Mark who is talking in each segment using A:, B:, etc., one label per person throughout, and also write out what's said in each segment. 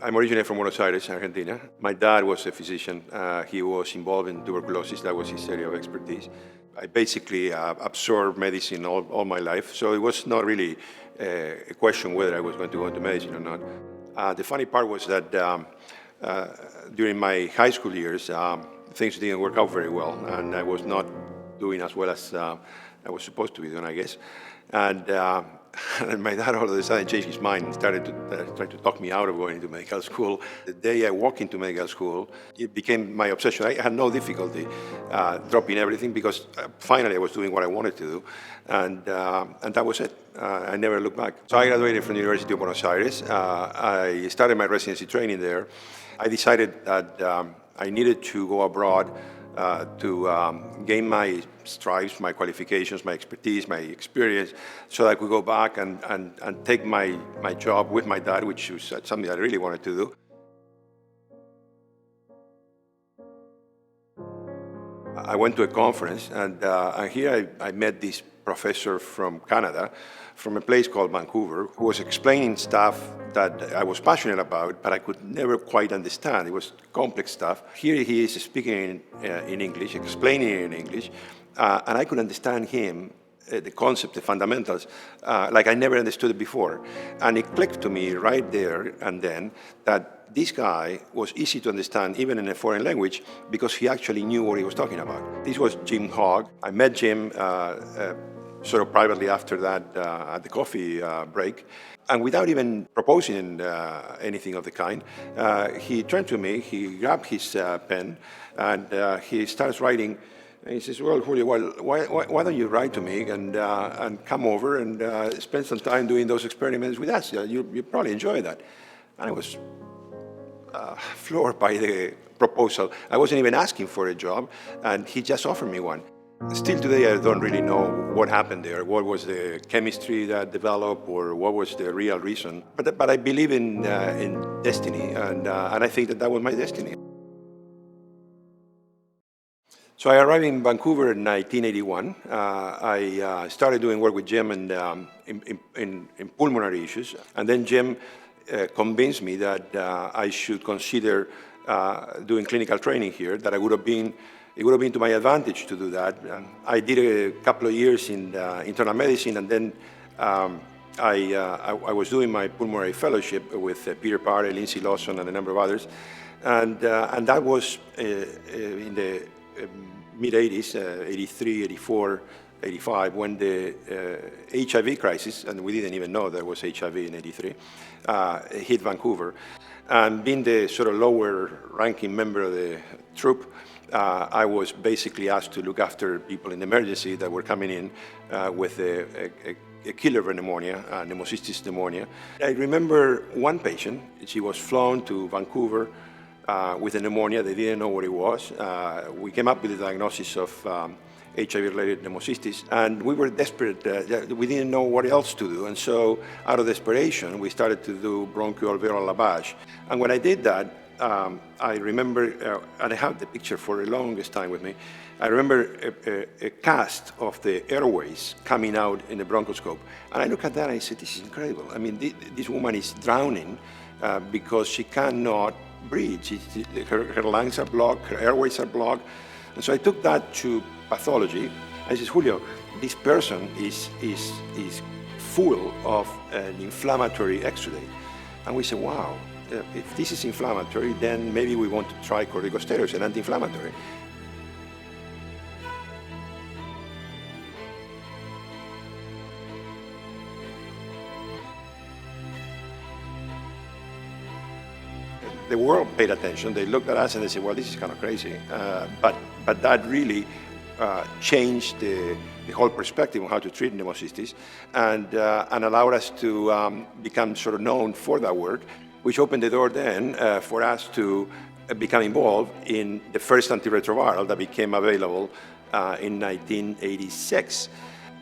A: I'm originally from Buenos Aires, Argentina. My dad was a physician. He was involved in tuberculosis. That was his area of expertise. I basically absorbed medicine all my life, so it was not really a question whether I was going to go into medicine or not. The funny part was that during my high school years, things didn't work out very well, and I was not doing as well as I was supposed to be doing, I guess. And my dad all of a sudden changed his mind and started to try to talk me out of going into medical school. The day I walked into medical school, it became my obsession. I had no difficulty dropping everything because finally I was doing what I wanted to do, and that was it. I never looked back. So I graduated from the University of Buenos Aires. I started my residency training there. I decided that I needed to go abroad to gain my stripes, my qualifications, my expertise, my experience, so that I could go back and take my job with my dad, which was something I really wanted to do. I went to a conference, and here I met this professor from Canada, from a place called Vancouver, who was explaining stuff that I was passionate about, but I could never quite understand. It was complex stuff. Here he is speaking in English, explaining it in English, and I could understand him, the concept, the fundamentals, like I never understood it before. And it clicked to me right there and then that this guy was easy to understand, even in a foreign language, because he actually knew what he was talking about. This was Jim Hogg. I met Jim sort of privately after that at the coffee break. And without even proposing anything of the kind, he turned to me, he grabbed his pen, and he starts writing. And he says, well, Julio, why don't you write to me and come over and spend some time doing those experiments with us? You probably enjoy that. And I was floored by the proposal. I wasn't even asking for a job, and he just offered me one. Still today, I don't really know what happened there, what was the chemistry that developed, or what was the real reason. But I believe in destiny, and I think that was my destiny. So I arrived in Vancouver in 1981. I started doing work with Jim in pulmonary issues, and then Jim convinced me that I should consider doing clinical training here, that it would have been to my advantage to do that. I did a couple of years in internal medicine, and then I was doing my pulmonary fellowship with Peter Parry, Lindsay Lawson, and a number of others, and that was in the mid-80s, 83, 84, 85, when the HIV crisis, and we didn't even know there was HIV in 83, hit Vancouver. And being the sort of lower-ranking member of the troop, I was basically asked to look after people in emergency that were coming in with a killer pneumonia, pneumocystis pneumonia. I remember one patient. She was flown to Vancouver with a pneumonia. They didn't know what it was. We came up with the diagnosis of HIV-related pneumocystis, and we were desperate. We didn't know what else to do, and so out of desperation, we started to do bronchoalveolar lavage. And when I did that, I remember, and I have the picture for the longest time with me, I remember a cast of the airways coming out in the bronchoscope. And I look at that and I said, this is incredible. I mean, this woman is drowning because she cannot breathe. Her lungs are blocked, her airways are blocked. And so I took that to pathology. I said, Julio, this person is full of an inflammatory exudate. And we said, wow, if this is inflammatory, then maybe we want to try corticosteroids, an anti-inflammatory. The world paid attention. They looked at us and they said, well, this is kind of crazy. But that really changed the whole perspective on how to treat pneumocystis and allowed us to become sort of known for that work, which opened the door then for us to become involved in the first antiretroviral that became available in 1986.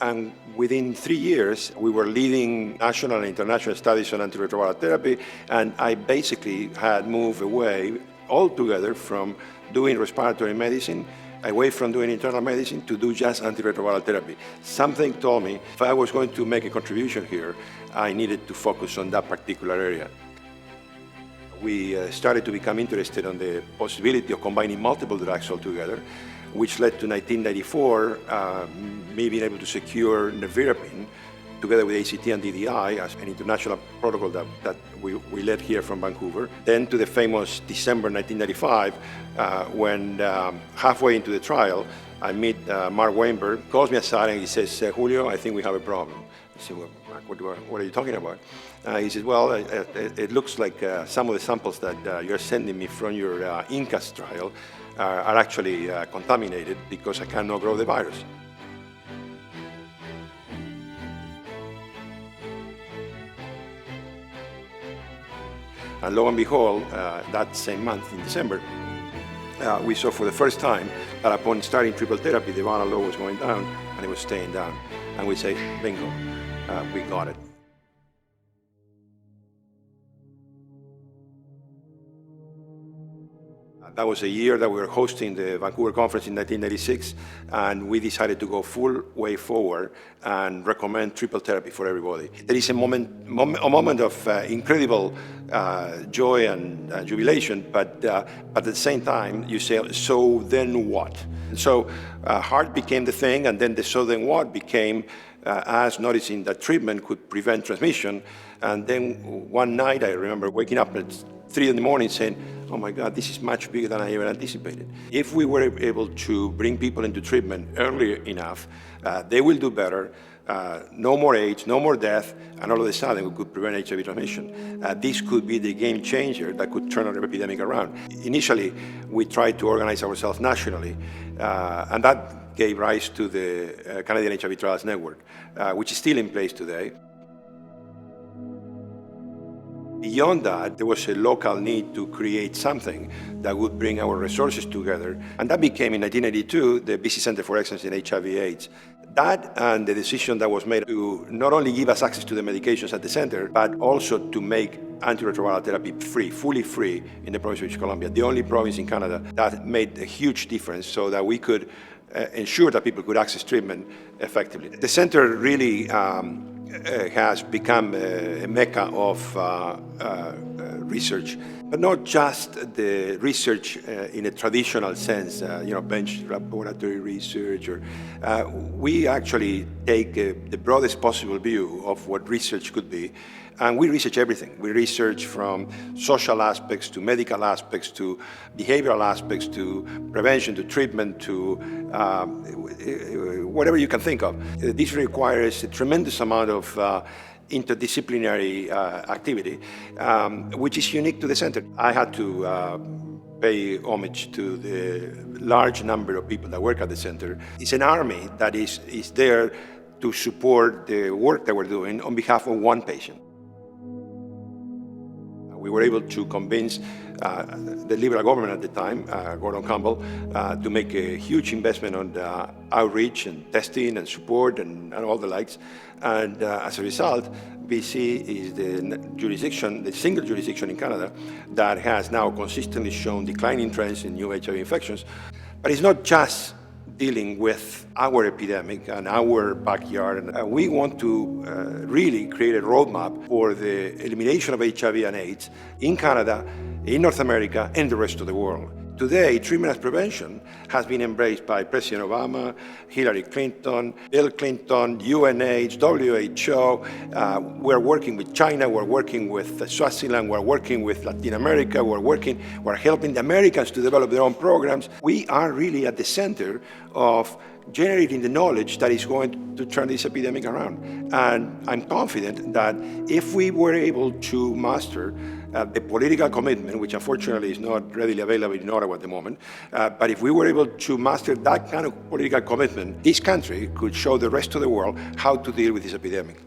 A: And within 3 years, we were leading national and international studies on antiretroviral therapy, and I basically had moved away altogether from doing respiratory medicine, away from doing internal medicine to do just antiretroviral therapy. Something told me if I was going to make a contribution here, I needed to focus on that particular area. We started to become interested in the possibility of combining multiple drugs altogether, which led to 1994, me being able to secure nevirapine together with ACT and DDI as an international protocol that we led here from Vancouver. Then to the famous December 1995, when halfway into the trial, I meet Mark Weinberg, calls me aside and he says, Julio, I think we have a problem. I said, well, Mark, what are you talking about? He says, well, it looks like some of the samples that you're sending me from your INCAS trial are actually contaminated because I cannot grow the virus. And lo and behold, that same month in December, we saw for the first time that upon starting triple therapy, the viral load was going down and it was staying down. And we say, bingo, we got it. That was a year that we were hosting the Vancouver conference in 1996, and we decided to go full way forward and recommend triple therapy for everybody. There is a moment of incredible joy and jubilation, but at the same time, you say, so then what? And so heart became the thing, and then the so then what became us noticing that treatment could prevent transmission. And then one night, I remember waking up at 3 in the morning saying, oh my God, this is much bigger than I ever anticipated. If we were able to bring people into treatment early enough, they will do better, no more AIDS, no more death, and all of a sudden we could prevent HIV transmission. This could be the game changer that could turn our epidemic around. Initially, we tried to organize ourselves nationally, and that gave rise to the Canadian HIV Trials Network, which is still in place today. Beyond that, there was a local need to create something that would bring our resources together, and that became, in 1982, the BC Center for Excellence in HIV/AIDS. That and the decision that was made to not only give us access to the medications at the center, but also to make antiretroviral therapy free, fully free in the province of British Columbia, the only province in Canada that made a huge difference so that we could ensure that people could access treatment effectively. The center really has become a mecca of research, but not just the research in a traditional sense, bench laboratory research. We actually take the broadest possible view of what research could be, and we research everything. We research from social aspects to medical aspects to behavioral aspects to prevention to treatment to whatever you can think of. This requires a tremendous amount of interdisciplinary activity, which is unique to the center. I had to pay homage to the large number of people that work at the center. It's an army that is there to support the work that we're doing on behalf of one patient. We were able to convince the Liberal government at the time, Gordon Campbell, to make a huge investment on outreach and testing and support and all the likes. And as a result, BC is the single jurisdiction in Canada that has now consistently shown declining trends in new HIV infections. But it's not just dealing with our epidemic and our backyard. And we want to really create a roadmap for the elimination of HIV and AIDS in Canada, in North America, and the rest of the world. Today, treatment as prevention has been embraced by President Obama, Hillary Clinton, Bill Clinton, UNAIDS, WHO. We're working with China, we're working with Swaziland, we're working with Latin America, we're helping the Americans to develop their own programs. We are really at the center of generating the knowledge that is going to turn this epidemic around. And I'm confident that if we were able to master the political commitment, which unfortunately is not readily available in Ottawa at the moment, but if we were able to master that kind of political commitment, this country could show the rest of the world how to deal with this epidemic.